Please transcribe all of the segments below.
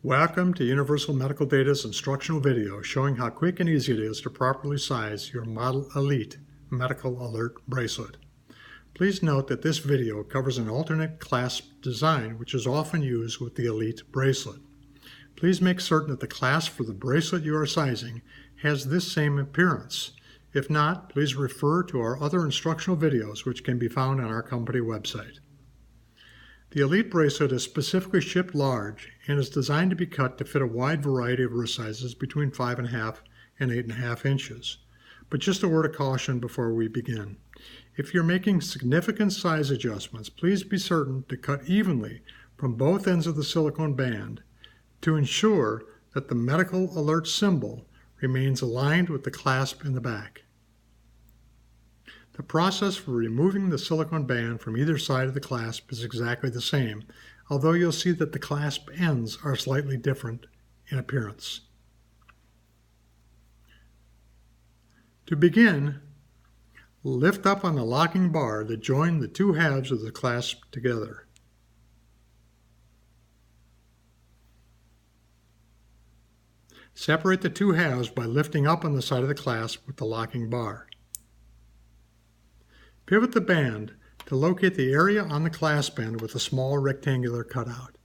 Welcome to Universal Medical Data's instructional video showing how quick and easy it is to properly size your Model Elite Medical Alert Bracelet. Please note that this video covers an alternate clasp design which is often used with the Elite bracelet. Please make certain that the clasp for the bracelet you are sizing has this same appearance. If not, please refer to our other instructional videos which can be found on our company website. The Elite bracelet is specifically shipped large and is designed to be cut to fit a wide variety of wrist sizes between 5.5 and 8.5 inches. But just a word of caution before we begin. If you're making significant size adjustments, please be certain to cut evenly from both ends of the silicone band to ensure that the medical alert symbol remains aligned with the clasp in the back. The process for removing the silicone band from either side of the clasp is exactly the same, although you'll see that the clasp ends are slightly different in appearance. To begin, lift up on the locking bar that join the two halves of the clasp together. Separate the two halves by lifting up on the side of the clasp with the locking bar. Pivot the band to locate the area on the clasp band with a small rectangular cutout.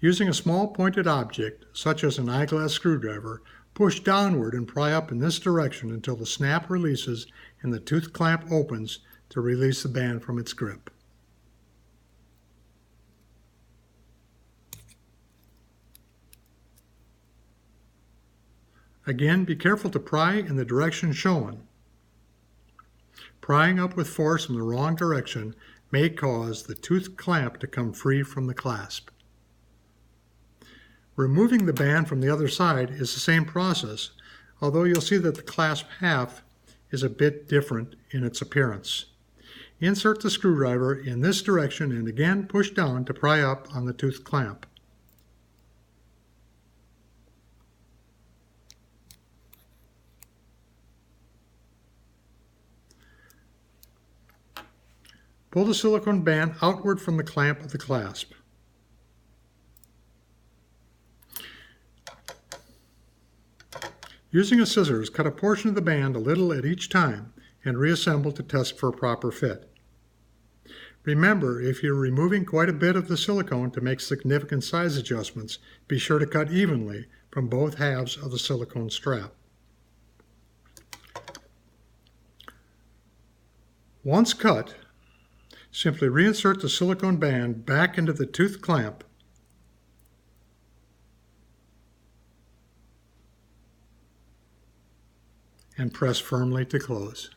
Using a small pointed object, such as an eyeglass screwdriver, push downward and pry up in this direction until the snap releases and the tooth clamp opens to release the band from its grip. Again, be careful to pry in the direction shown. Prying up with force in the wrong direction may cause the tooth clamp to come free from the clasp. Removing the band from the other side is the same process, although you'll see that the clasp half is a bit different in its appearance. Insert the screwdriver in this direction and again push down to pry up on the tooth clamp. Pull the silicone band outward from the clamp of the clasp. Using a scissors, cut a portion of the band a little at each time and reassemble to test for a proper fit. Remember, if you're removing quite a bit of the silicone to make significant size adjustments, be sure to cut evenly from both halves of the silicone strap. Once cut, simply reinsert the silicone band back into the tooth clamp and press firmly to close.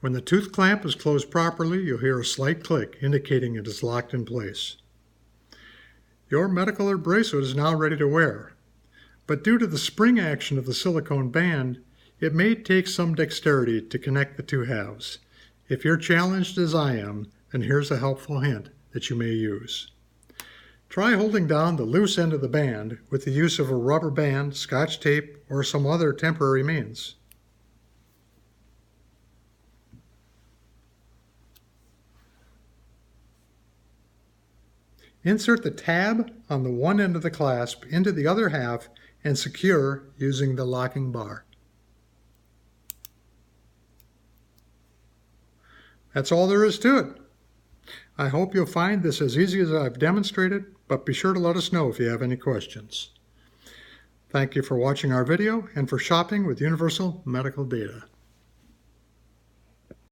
When the tooth clamp is closed properly, you'll hear a slight click indicating it is locked in place. Your medical alert bracelet is now ready to wear, but due to the spring action of the silicone band, it may take some dexterity to connect the two halves. If you're challenged as I am, then here's a helpful hint that you may use. Try holding down the loose end of the band with the use of a rubber band, Scotch tape, or some other temporary means. Insert the tab on the one end of the clasp into the other half and secure using the locking bar. That's all there is to it. I hope you'll find this as easy as I've demonstrated, but be sure to let us know if you have any questions. Thank you for watching our video and for shopping with Universal Medical Data.